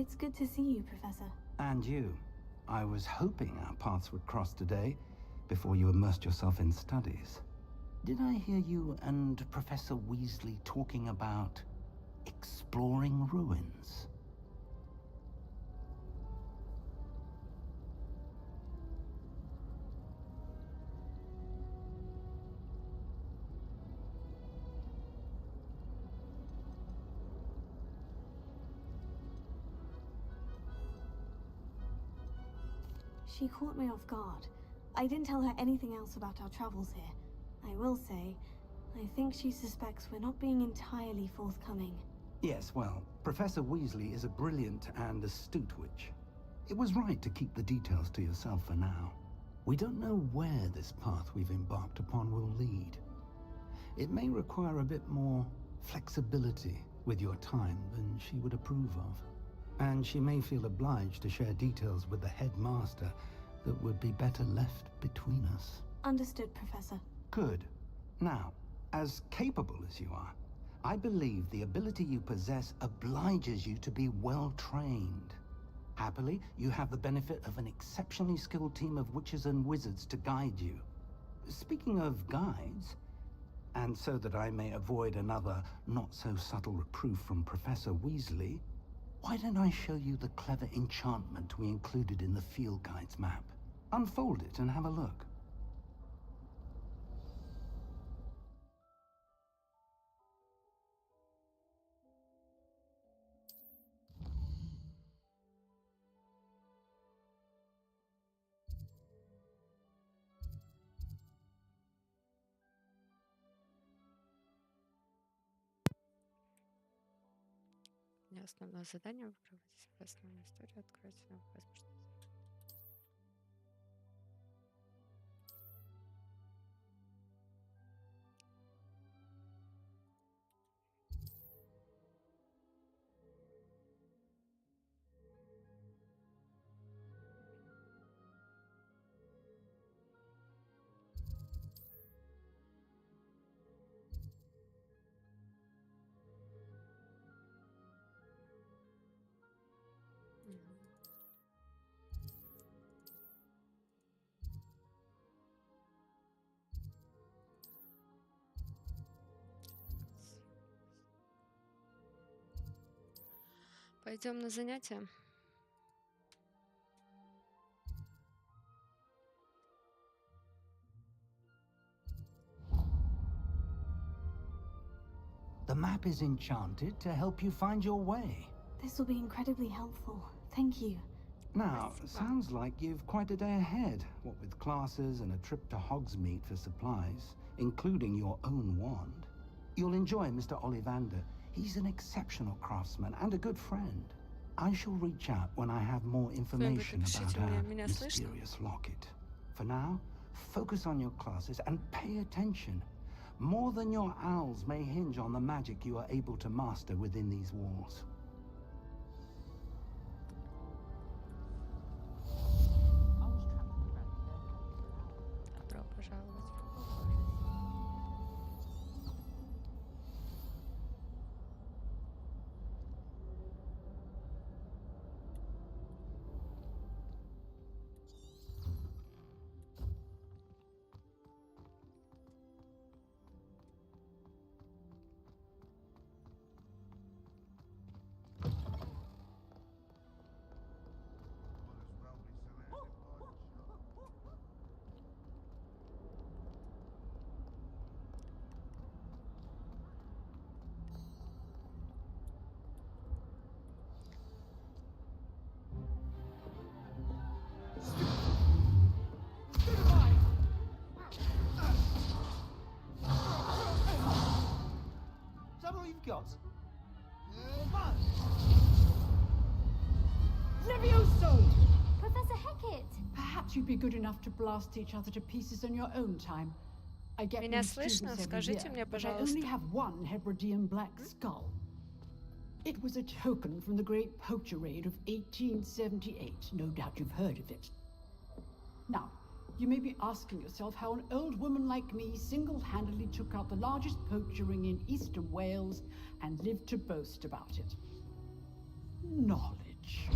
It's good to see you, Professor. And you. I was hoping our paths would cross today, before you immersed yourself in studies. Did I hear you and Professor Weasley talking about exploring ruins? She caught me off guard. I didn't tell her anything else about our travels here. I will say, I think she suspects we're not being entirely forthcoming. Yes, well, Professor Weasley is a brilliant and astute witch. It was right to keep the details to yourself for now. We don't know where this path we've embarked upon will lead. It may require a bit more flexibility with your time than she would approve of. And she may feel obliged to share details with the headmaster that would be better left between us. Understood, Professor. Good. Now, as capable as you are, I believe the ability you possess obliges you to be well trained. Happily, you have the benefit of an exceptionally skilled team of witches and wizards to guide you. Speaking of guides, and so that I may avoid another not-so-subtle reproof from Professor Weasley, why don't I show you the clever enchantment we included in the field guide's map? Unfold it and have a look. Основное задание вы проводите в основную историю, откроется новая возможность. Пойдем на занятия. The map is enchanted to help you find your way. This will be incredibly helpful. Thank you. Now, sounds like you've quite a day ahead, what with classes and a trip to Hogsmeade for supplies, including your own wand. You'll enjoy Mr. Ollivander. He's an exceptional craftsman and a good friend. I shall reach out when I have more information about our mysterious locket. For now, focus on your classes and pay attention. More than your owls may hinge on the magic you are able to master within these walls. Добро пожаловать. Got. Levioso! Professor Hecat! Perhaps you'd be good enough to blast each other to pieces in your own time. I get Меня new слышно? students every Скажите year, мне, but I only пожалуйста. have one Hebridean black skull. It was a token from the Great Poacher Raid of 1878. No doubt you've heard of it. Now, you may be asking yourself how an old woman like me single-handedly took out the largest poacher ring in eastern Wales and lived to boast about it. Knowledge. much.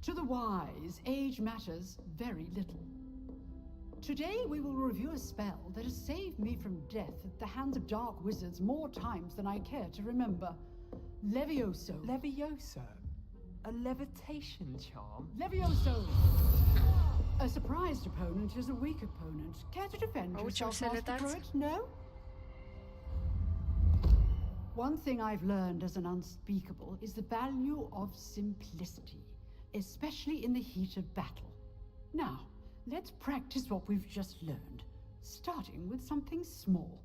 To the wise, age matters very little. Today we will review a spell that has saved me from death at the hands of dark wizards more times than I care to remember. Levioso. Levioso? A levitation charm? Levioso! A surprised opponent is a weak opponent. Care to defend yourself, Учимся Master летать. Druid? No? One thing I've learned as an unspeakable is the value of simplicity, especially in the heat of battle. Now, let's practice what we've just learned, starting with something small.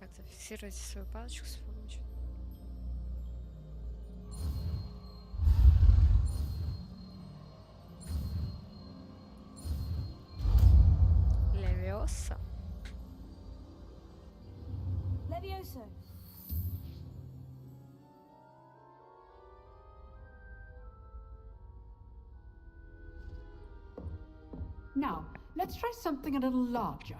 Так, зафиксируйте свою палочку с помощью. Левиоса. Levioso. Now, let's try something a little larger.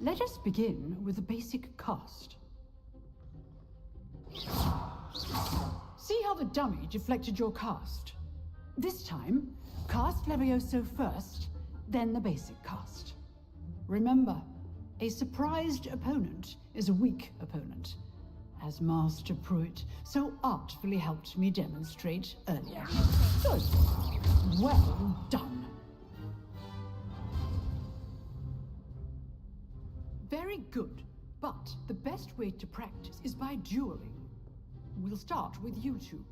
Let us begin with the basic cast. See how the dummy deflected your cast? This time, cast Levioso first, then the basic cast. Remember, a surprised opponent is a weak opponent, as Master Pruitt so artfully helped me demonstrate earlier. Good. Well done. Very good, but the best way to practice is by dueling. We'll start with you two.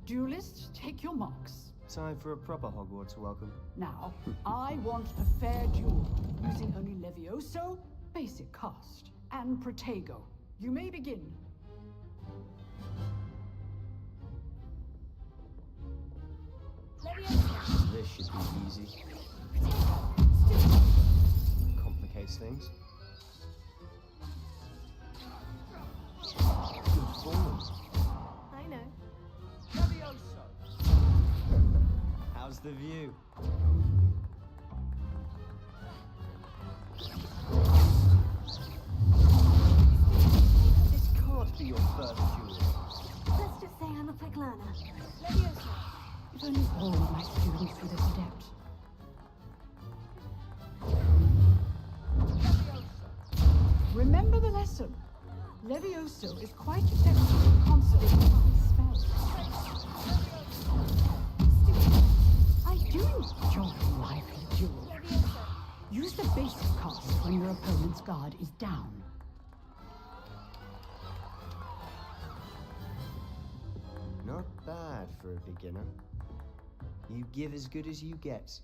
Duelists, take your marks. Time for a proper Hogwarts welcome. Now, I want a fair duel, using only Levioso, basic cast, and Protego. You may begin. Levioso. This should be easy. Protego. Complicates things. Good form. I know. Levioso. How's the view? This can't be your first duel. Let's just say I'm a quick learner. Levioso. If only all of my students were this adept. Remember the lesson. Levioso is quite effective in constantly spells. I do enjoy lively duel. Levioso. Use the basic cast when your opponent's guard is down. Not bad for a beginner. You give as good as you get.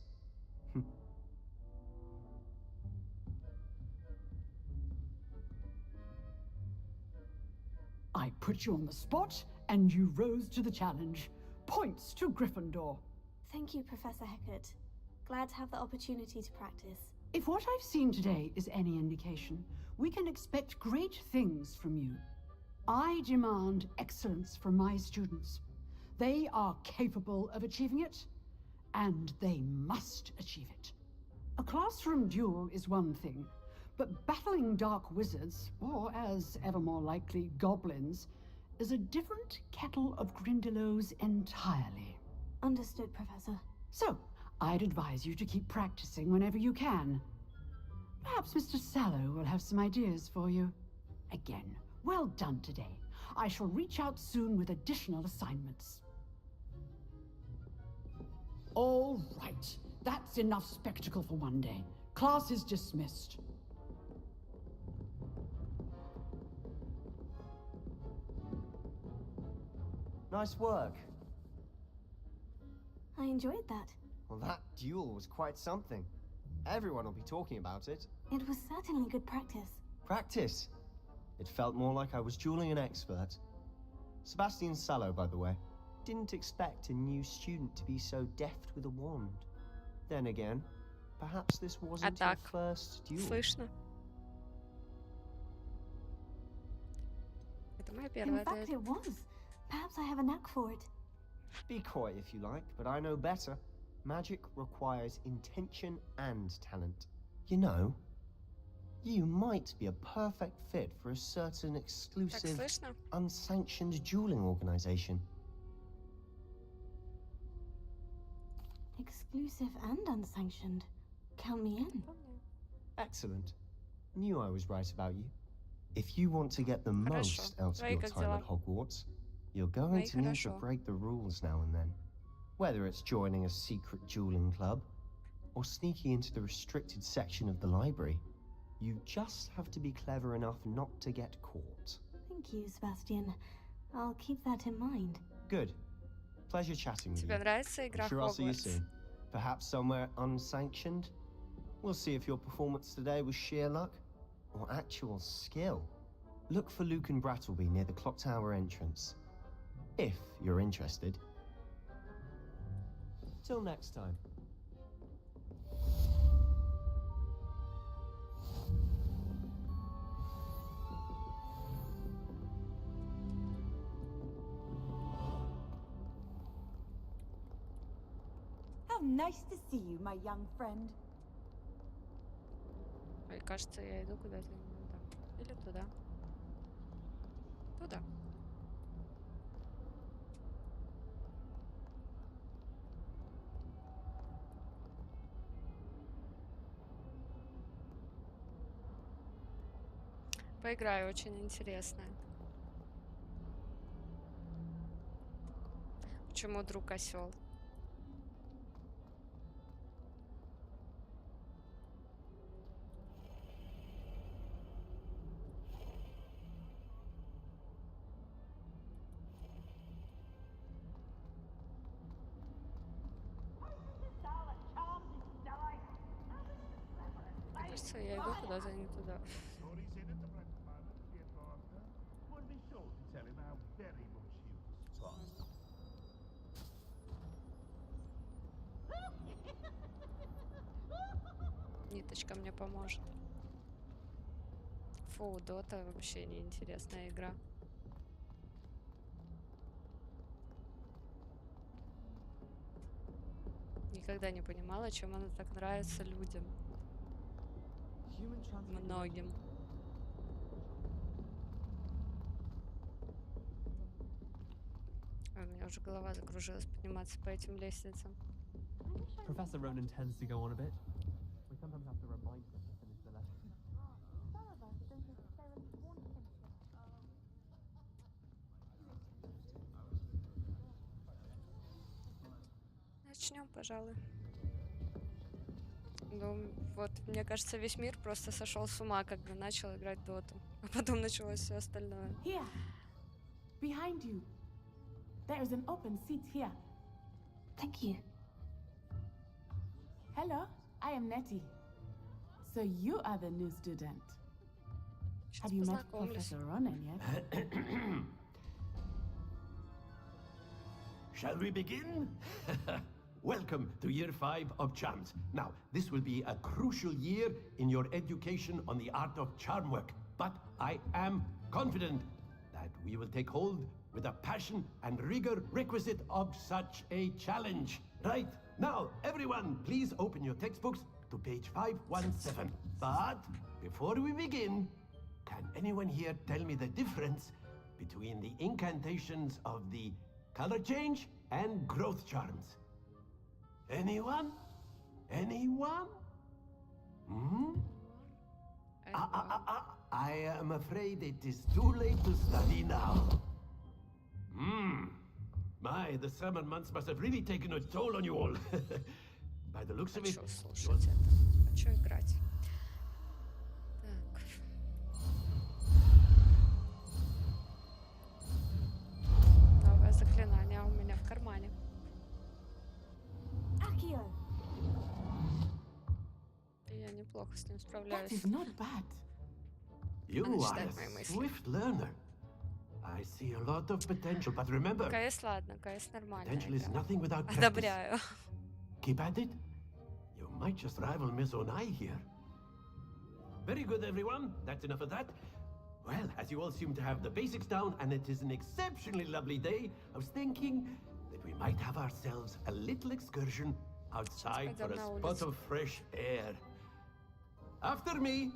I put you on the spot, and you rose to the challenge. Points to Gryffindor. Thank you, Professor Heckert. Glad to have the opportunity to practice. If what I've seen today is any indication, we can expect great things from you. I demand excellence from my students. They are capable of achieving it, and they must achieve it. A classroom duel is one thing, but battling dark wizards, or as ever more likely, goblins, is a different kettle of Grindylows entirely. Understood, Professor. So, I'd advise you to keep practicing whenever you can. Perhaps Mr. Sallow will have some ideas for you. Again, well done today. I shall reach out soon with additional assignments. All right. That's enough spectacle for one day. Class is dismissed. Nice work. I enjoyed that. Well, that duel was quite something. Everyone will be talking about it. It was certainly good practice. Practice? It felt more like I was dueling an expert. Sebastian Sallow, by the way. Didn't expect a new student to be so deft with a wand. Then again, perhaps this wasn't your first duel. Слышно? Это моя In первая fact, дверь. it was. Perhaps I have a knack for it. Be coy if you like, but I know better. Magic requires intention and talent. You know, you might be a perfect fit for a certain Так, exclusive, слышно? unsanctioned dueling organization. Exclusive and unsanctioned. Count me in. Помню. Excellent. Knew I was right about you. If you want to get the Хорошо. most out of Твои your как time дела? at Hogwarts, you're going Твои to need to хорошо. break the rules now and then. Whether it's joining a secret dueling club or sneaking into the restricted section of the library, you just have to be clever enough not to get caught. Thank you, Sebastian. I'll keep that in mind. Good. Pleasure chatting with Тебе you. нравится игра I'm sure I'll see you Hogwarts? soon. Perhaps somewhere unsanctioned? We'll see if your performance today was sheer luck or actual skill. Look for Luke and Brattleby near the clock tower entrance. If you're interested. Till next time. How nice to see you, my young friend. Ой, кажется, я иду куда-то не туда. Или туда. Туда. Поиграю, очень интересная. Почему друг осел? Кажется, я иду куда-то не туда. Stories in it to Brent Manor, dear partner. Would be sure to tell him how very much you trust. Ниточка мне поможет. Фу, Дота вообще неинтересная игра. Никогда не понимала, чем она так нравится людям. Многим. Ой, у меня уже голова закружилась подниматься по этим лестницам. Professor Ronan tends to go on a bit. We sometimes have to remind him to finish the lesson. Начнем, пожалуй. Ну, вот, мне кажется, весь мир просто сошел с ума, когда начал играть Доту. А потом началось все остальное. Here, behind you. There is an open seat here. Thank you. Hello, I am Nettie. So you are the new student. Сейчас Have you met познакомлюсь. Professor Ronan yet? Shall we begin? Welcome to year 5 of charms. Now, this will be a crucial year in your education on the art of charm work, but I am confident that we will take hold with the passion and rigor requisite of such a challenge. Right, now, everyone, please open your textbooks to page 517. But before we begin, can anyone here tell me the difference between the incantations of the color change and growth charms? Anyone? Anyone? Hmm? I am afraid it is too late to study now. My, the summer months must have really taken a toll on you all. By the looks of it, Хочу слушать это. Хочу играть. Так. Новое заклинание у меня в кармане. плохо с ним That справляюсь. is not bad. You Она are читает a мои мысли. swift learner. I see a lot of potential, but remember, КС ладно, КС нормально. potential is nothing without practice. Одобряю. Keep at it. You might just rival Miss Onai here. Very good, everyone. That's enough of that. Well, as you all seem to have the basics down, and it is an exceptionally lovely day, I was thinking that we might have ourselves a little excursion outside for a spot of fresh air. After me.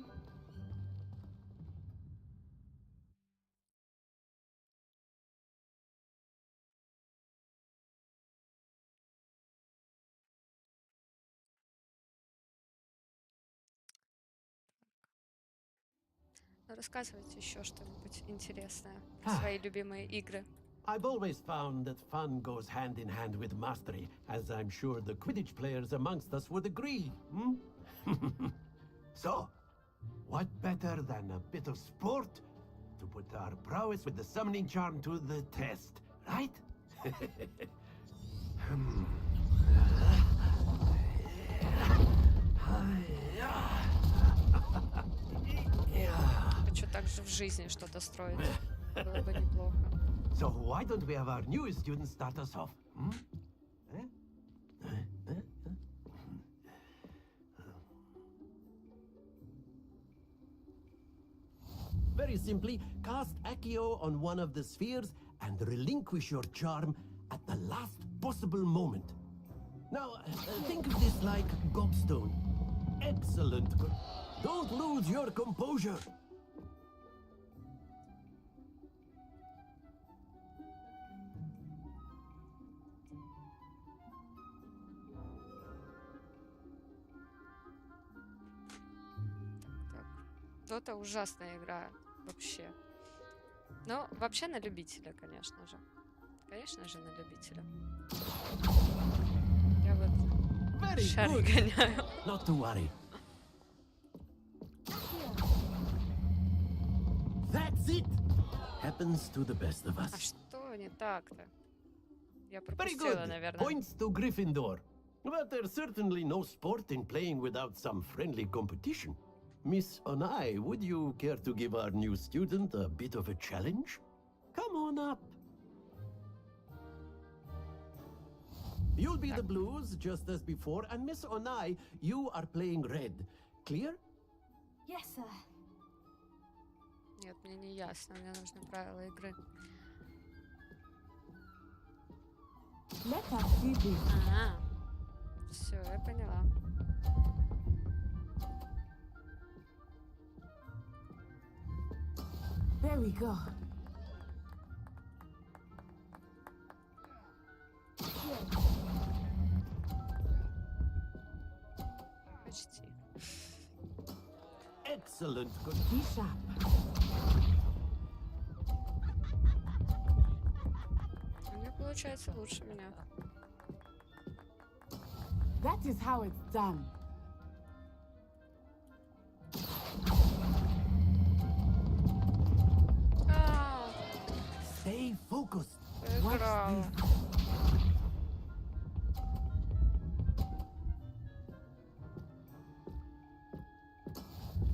Рассказывайте еще что-нибудь интересное про свои любимые игры. I've always found that fun goes hand in hand with mastery, as I'm sure the Quidditch players amongst us would agree. So, what better than a bit of sport to put our prowess with the summoning charm to the test, right? Хочу также в жизни что-то строить. Было бы неплохо. So why don't we have our newest student start us off? Very simply, cast Accio on one of the spheres and relinquish your charm at the last possible moment. Now, think of this like gobstone. Excellent. Don't lose your composure. Дота ужасная игра вообще. Ну, вообще на любителя, конечно же. Конечно же, на любителя. Я вот шары гоняю. Not to worry. That's it. Happens to the best of А us. что не так-то? Я Very пропустила, good. наверное. Points to Gryffindor. But there's certainly no sport in playing without some friendly competition. Miss Onai, would you care to give our new student a bit of a challenge? Come on up. You'll be the blues, just as before, and Miss Onai, you are playing red. Clear? Yes, sir. Нет, мне не ясно. Мне нужны правила игры. Let us see this. Ага. Все, я поняла. There we go. Почти. Excellent. Good. Be sharp. У меня получается лучше меня. That is how it's done. Stay focused. Проиграла.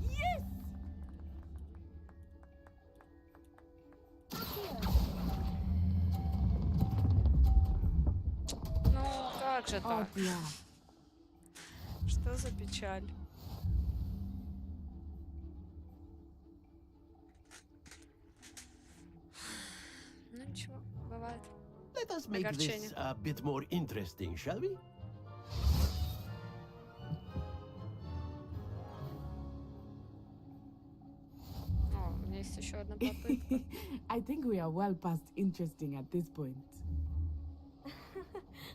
Yes! Ну, как же Oh так? dear. Что за печаль? Ну ничего, бывает. Let us make this a bit more interesting, shall we? О, у меня есть еще одна попытка. I think we are well past interesting at this point.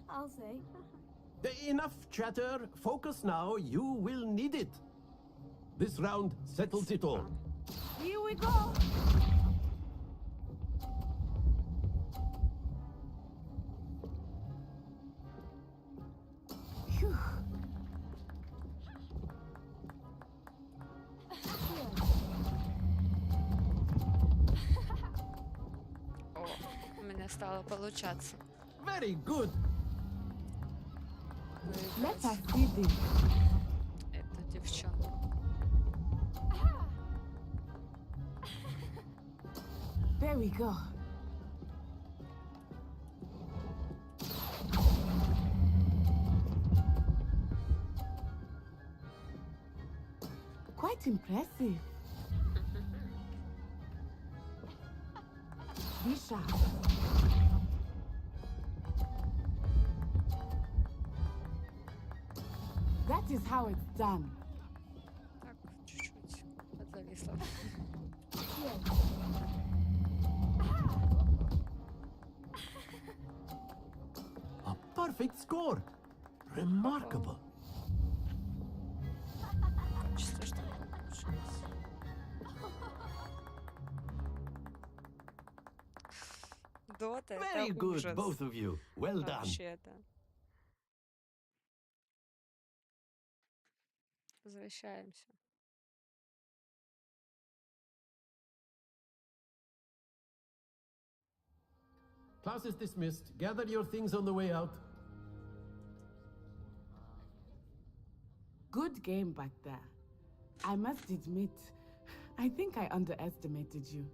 I'll say. Enough chatter. Focus now. You will need it. This round settles it all. Here we go! Phew. О, у меня стало получаться. Very good. Let us see this. Эту девчонку. There we go. Quite impressive. Be sharp. That is how it's done. Так, чуть-чуть подзависло. A perfect score. Remarkable. Качество что-то улучшилось. Дота — Very это good, ужас. both of you. Well done. Вообще-то. Возвращаемся. Class is dismissed. Gather your things on the way out. Good game back there. I must admit, I think I underestimated you.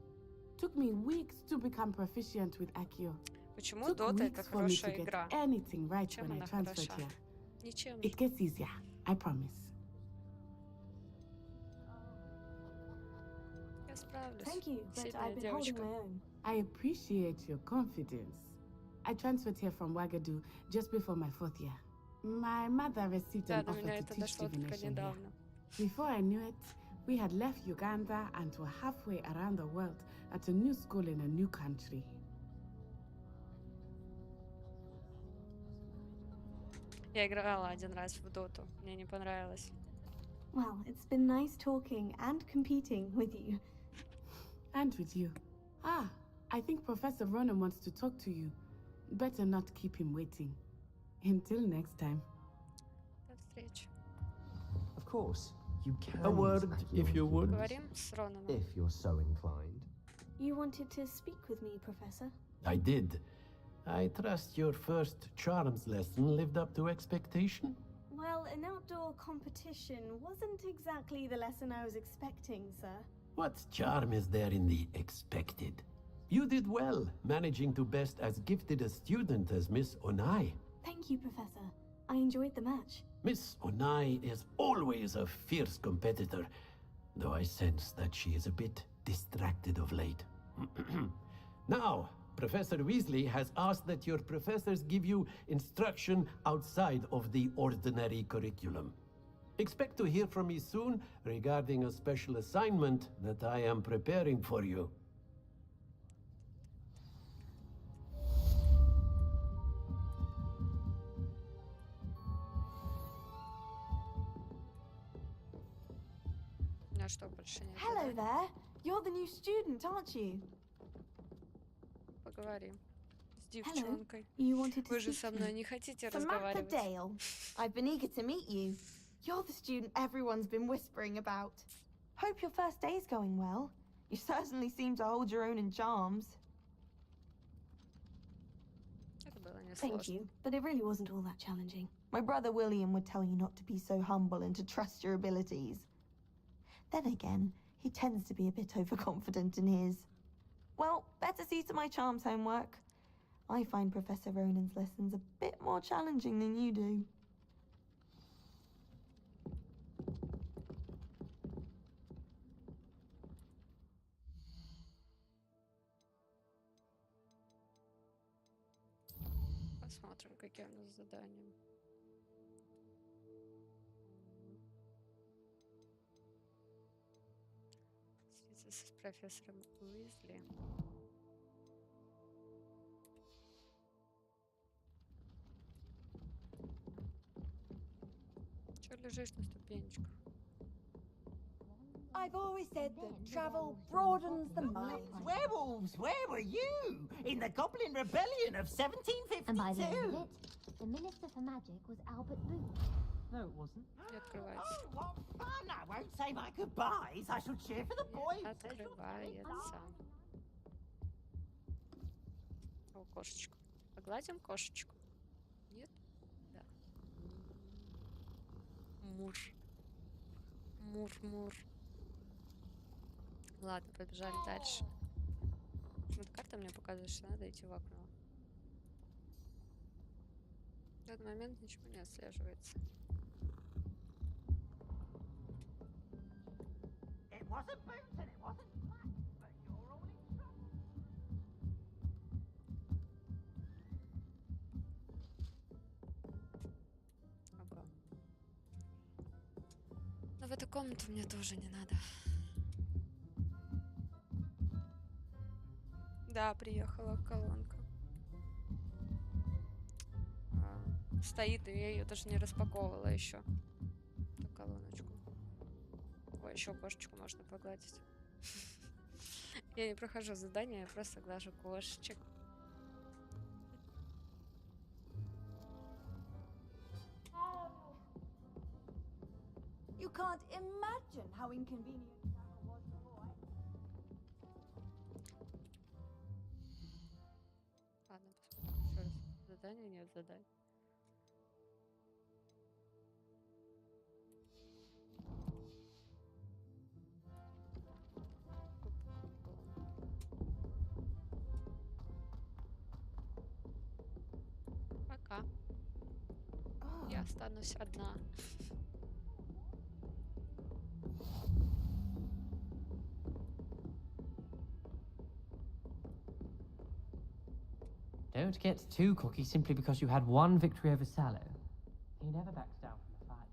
Took me weeks to become proficient with Accio. Почему Took Дота — это weeks for me to хорошая get игра? anything right Чем when I она transferred хороша? here. Ничем It же. gets easier, I promise. Я справлюсь. Thank you, but Сильная I've been holding девочка. my own. I appreciate your confidence. I transferred here from Wagadu just before my 4th year. My mother received Да, an до offer меня to это teach дошло только divination here. недавно. Before I knew it, we had left Uganda and were halfway around the world at a new school in a new country. Я играла один раз в Доту. Мне не понравилось. Well, it's been nice talking and competing with you. And with you. Ah, I think Professor Ronan wants to talk to you. Better not keep him waiting. Until next time. До встречи. Of course, you can. A word, use if Accio you would. Говорим с Ронаном. If you're so inclined. You wanted to speak with me, Professor? I did. I trust your first charms lesson lived up to expectation. Well, an outdoor competition wasn't exactly the lesson I was expecting, sir. What charm is there in the expected? You did well, managing to best as gifted a student as Miss Onai. Thank you, Professor. I enjoyed the match. Miss Onai is always a fierce competitor, though I sense that she is a bit distracted of late. Now, Professor Weasley has asked that your professors give you instruction outside of the ordinary curriculum. Expect to hear from me soon regarding a special assignment that I am preparing for you. На что больше нет? Hello there. You're the new student, aren't you? Поговорим с Hello. девчонкой. You wanted to Вы же speak со to мной me. не хотите Samantha разговаривать. Dale. I've been eager to meet you. You're the student everyone's been whispering about. Hope your first day's going well. You certainly seem to hold your own in charms. Это было Thank несложно. you, but it really wasn't all that challenging. My brother William would tell you not to be so humble and to trust your abilities. Then again, he tends to be a bit overconfident in his. Well, better see to my charms homework. I find Professor Ronan's lessons a bit more challenging than you do. Посмотрим, какие у нас задания. Встретиться с профессором Уизли. Чё лежишь на ступенечках? I've always said that travel broadens the mind. Werewolves, where were you? In the Goblin Rebellion of 1752? And by the end of it, the Minister for Magic was Albert Booth. No, it wasn't. Не открывается. Oh, what fun! I won't say my goodbyes. I shall cheer for the boys. Не открывается. О, кошечку. Погладим кошечку? Нет? Да. Мур. Мур. Ладно, побежали дальше. показывает, что надо идти в окно. В этот момент ничего не отслеживается. It wasn't boots and it wasn't flat, but you're all in trouble. Ага. Но в эту комнату мне тоже не надо. Да, приехала колонка. Стоит, и я ее даже не распаковывала еще. Эту колоночку. Ой, еще кошечку можно погладить. Я не прохожу задания, я просто глажу кошечек. You can't imagine how inconvenient that was before. Ладно, посмотрим еще раз. Задание, нет задания. Пока. Я останусь одна. Don't get too cocky simply because you had one victory over Sallow. He never backs down from a fight.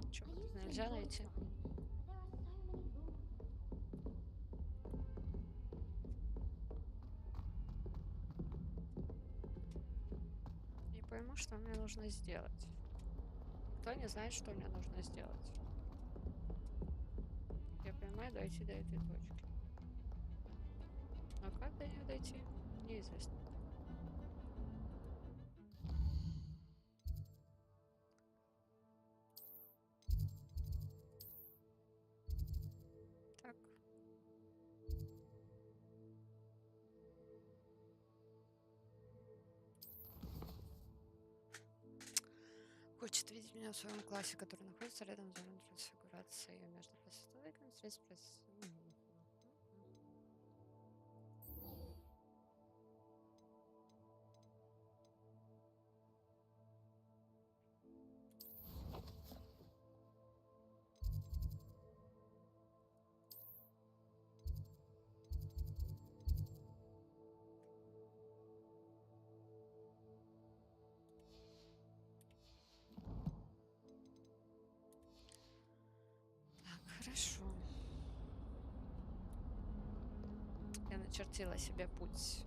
Чё, нельзя найти? Не пойму, что мне нужно сделать. Никто не знает, что мне нужно сделать. Я понимаю, дойти до этой точки. А как до нее дойти? Неизвестно. Так. Хочет видеть меня в своем классе, который находится рядом с зоной трансфигурации между процессором и средств. Хорошо. Я начертила себе путь.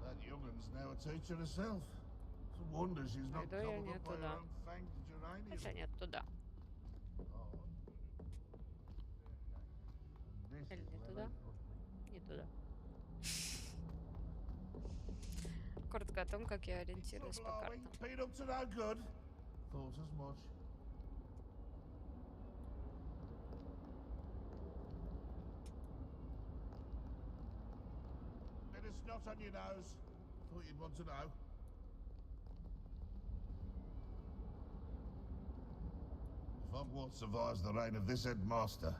That youngun's now a teacher herself. It's a wonder she's not Пойду я gobbled не up by her туда. own fanged geranium. Хотя нет, туда. This Или is не where туда? they put me. Не туда. Коротко о том, как я ориентируюсь по Trouble, are we? картам. Been up to no good. Thought as much. Bit of snot on your nose. Thought you'd want to know. If Hogwarts survives the reign of this headmaster,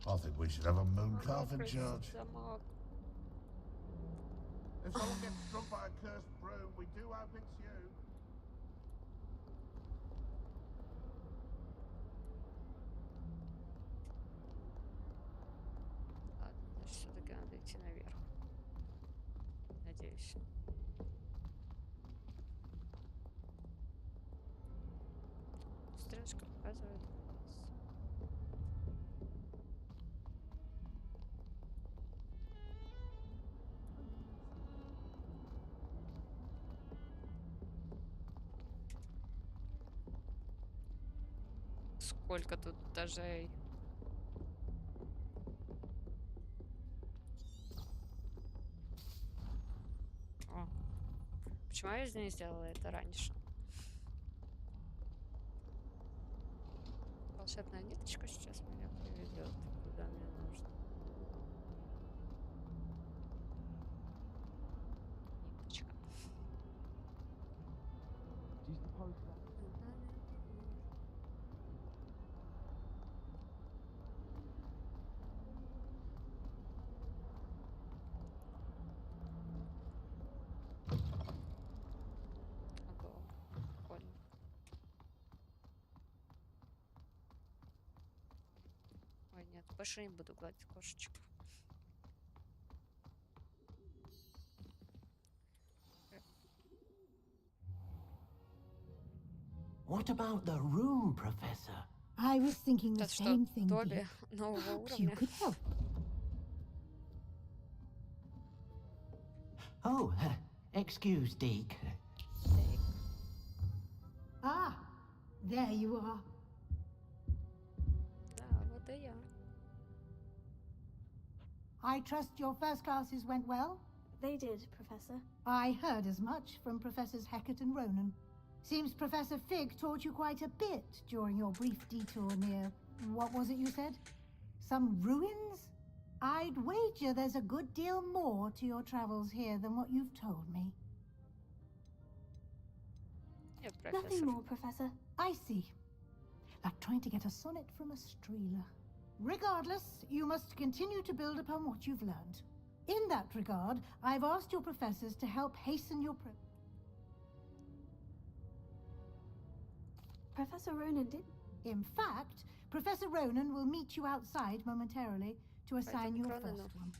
I think we should have a moon calf in charge. If someone gets struck by a cursed broom, we do hope it's you. Ладно, значит, все-таки надо идти наверх. Надеюсь. Стрелочка показывает. Сколько тут этажей? О. Почему я не сделала это раньше? волшебная ниточка сейчас меня приведет, куда мне нужно. Ниточка. Ого, прикольно. Ой, нет, больше не буду гладить кошечку. What about the room, Professor? I was thinking the Это что, same thing, Добби dear. нового Perhaps you уровня? could help. Oh, excuse, Deke. Ah, there you are. Да, вот и я. I trust your first classes went well? They did, Professor. I heard as much from Professors Hecat and Ronan. Seems Professor Fig taught you quite a bit during your brief detour near... what was it you said? Some ruins? I'd wager there's a good deal more to your travels here than what you've told me. Yeah, Nothing more, Professor. I see. Like trying to get a sonnet from a streeler. Regardless, you must continue to build upon what you've learned. In that regard, I've asked your professors to help hasten your Professor Ronan did... In fact, Professor Ronan will meet you outside momentarily to assign your first one.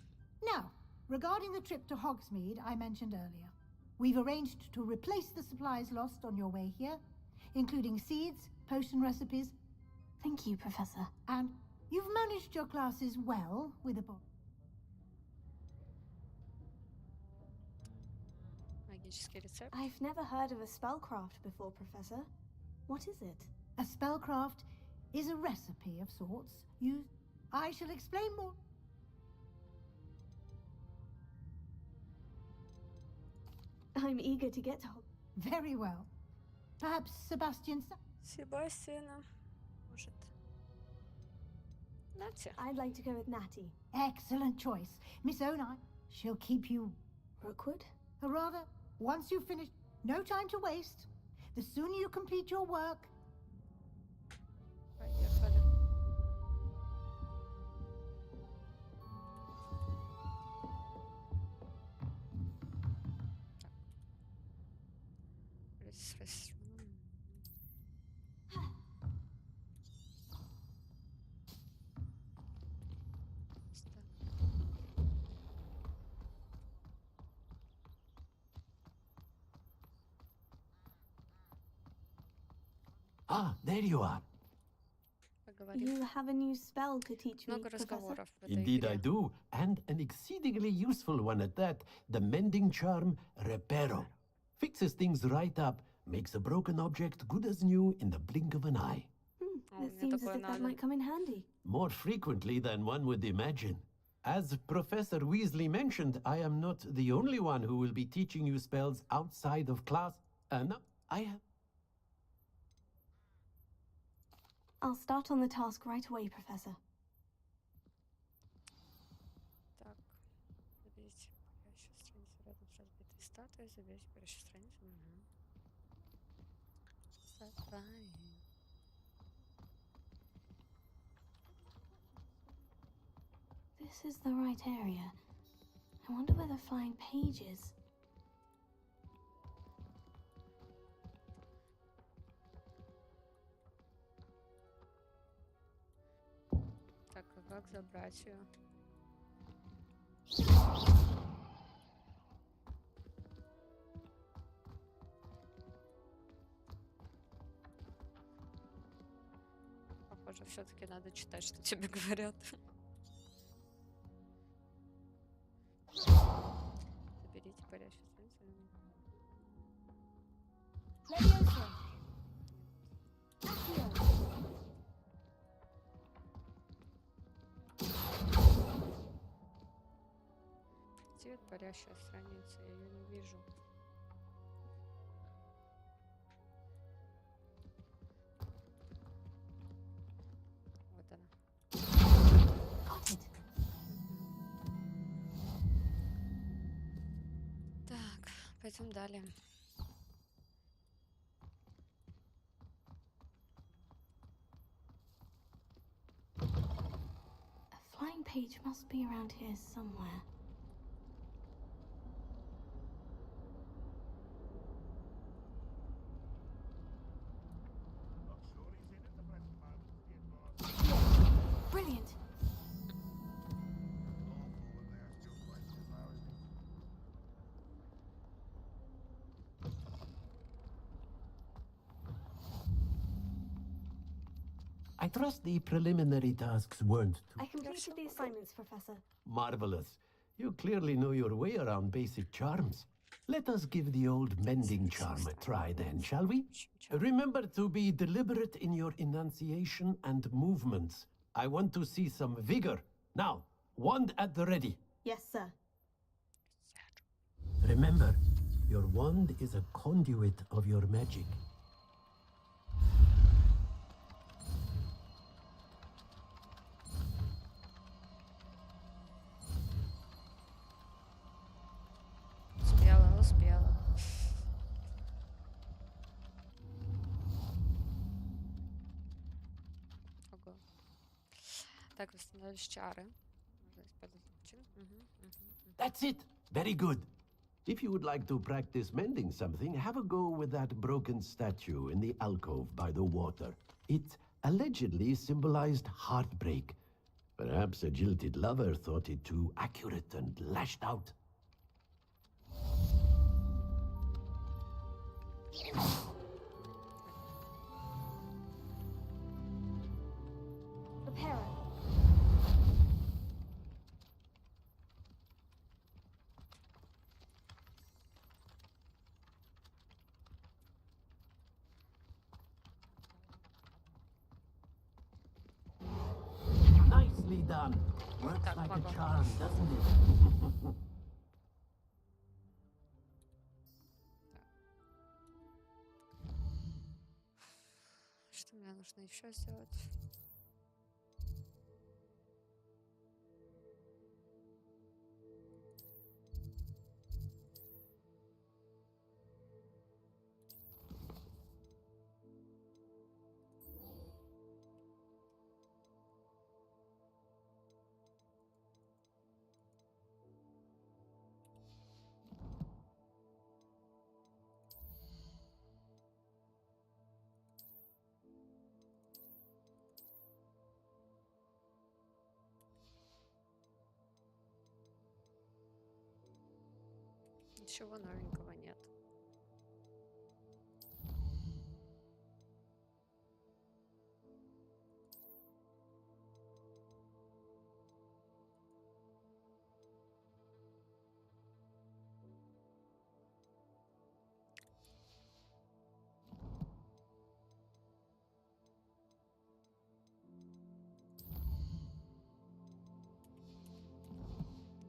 Now, regarding the trip to Hogsmeade I mentioned earlier, we've arranged to replace the supplies lost on your way here, including seeds, potion recipes. Thank you, Professor. And you've managed your classes well with a book. Магический рецепт. I've never heard of a spellcraft before, Professor. What is it? A spellcraft is a recipe of sorts used... I shall explain more. I'm eager to get to... Very well. Perhaps Sebastian... Себастьяна. Может. Natty. I'd like to go with Natty. Excellent choice. Miss Onai, she'll keep you... Rookwood? Or rather, once you've finished... No time to waste. The sooner you complete your work... Поехали. Ah, there you are. You have a new spell to teach me, Много Professor? разговоров в этой Indeed, I игре. do, and an exceedingly useful one at that. The mending charm, Reparo. Fixes things right up, makes a broken object good as new in the blink of an eye. It seems as if that might come in handy. More frequently than one would imagine. As Professor Weasley mentioned, I am not the only one who will be teaching you spells outside of class. No, I have... I'll start on the task right away, Professor. Так, заберите парящую страницу рядом с разбитой статуей, заберите парящую страницу. Забавно. This is the right area. I wonder where the flying page is. Так, а как забрать ее? Похоже, все-таки надо читать, что тебе говорят. Заберите парящую страницу. Где парящая страница? Я ее не вижу. пойдем далее. A flying page must be around here somewhere. Not sure he's in at the present moment, Gigantus. Brilliant. Awful when they ask you questions now, isn't it? I trust the preliminary tasks weren't too I completed the assignments, Professor. marvelous. You clearly know your way around basic charms. Let us give the old mending charm a try then, shall we? Remember to be deliberate in your enunciation and movements. I want to see some vigor. Now, wand at the ready. Yes, sir. Remember, your wand is a conduit of your magic. Успела, успела. Ого. Так, восстановились чары. Можно использовать чин. That's it. Very good. If you would like to practice mending something, have a go with that broken statue in the alcove by the water. It allegedly symbolized heartbreak. Perhaps a jilted lover thought it too accurate and lashed out. Repairer. Nicely done. Works Так, like могу. a charm, doesn't it? Что мне нужно еще сделать? Ничего новенького нет.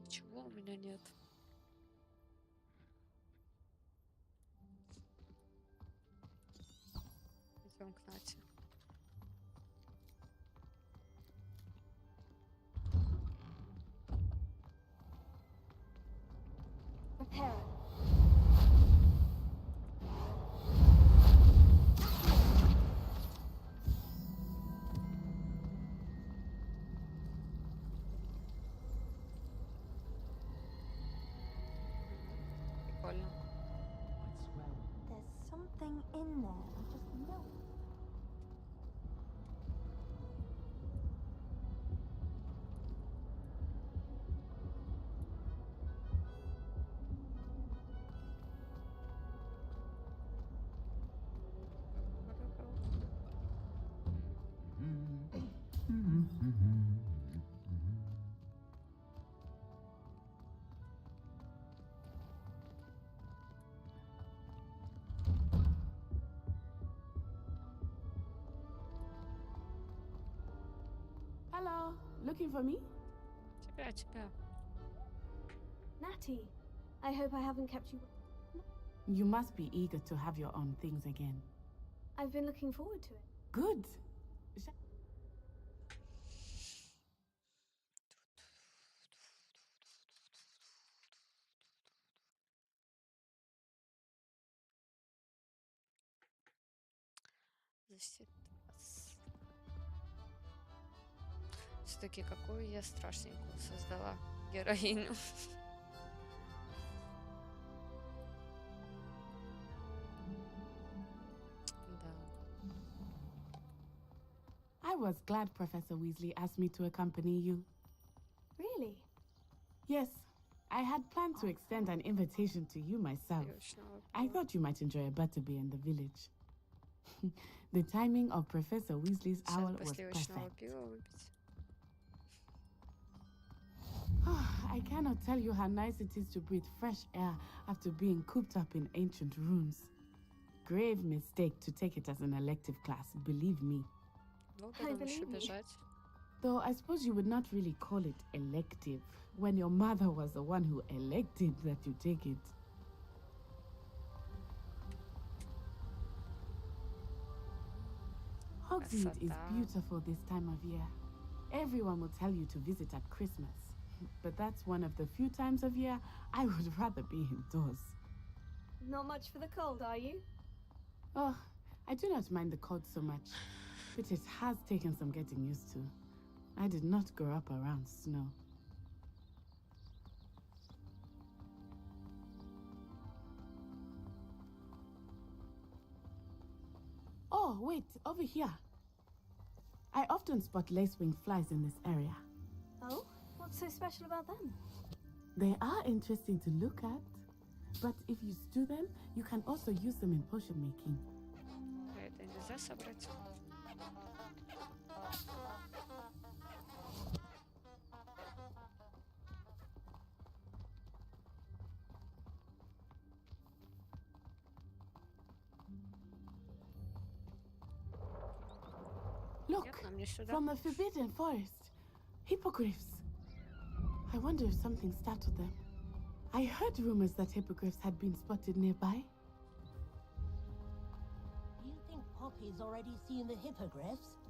Ничего у меня нет. Идем к Нате. Repairer. Прикольно. There's something in there. I just know it. Hello, looking for me? Тебя. Natty, I hope I haven't kept you. You must be eager to have your own things again. I've been looking forward to it. Good. 60. Все-таки какую я страшненькую создала героиню. I was glad Professor Weasley asked me to accompany you. Really? Yes, I had planned to extend an invitation to you myself. I thought you might enjoy a butterbeer in the village. The timing of Professor Weasley's owl was perfect. I cannot tell you how nice it is to breathe fresh air after being cooped up in ancient ruins. Grave mistake to take it as an elective class, believe me. I believe you. Though I suppose you would not really call it elective when your mother was the one who elected that you take it. Hogsmeade is beautiful this time of year. Everyone will tell you to visit at Christmas, but that's one of the few times of year I would rather be indoors. Not much for the cold, are you? Oh, I do not mind the cold so much, but it has taken some getting used to. I did not grow up around snow. Oh, wait, over here. I often spot lace-wing flies in this area. Oh? What's so special about them? They are interesting to look at, but if you stew them, you can also use them in potion making. Это нельзя собрать. Look, from the Forbidden Forest. Hippogriffs. I wonder if something startled them. I heard rumors that hippogriffs had been spotted nearby. Do you think Poppy's already seen the hippogriffs?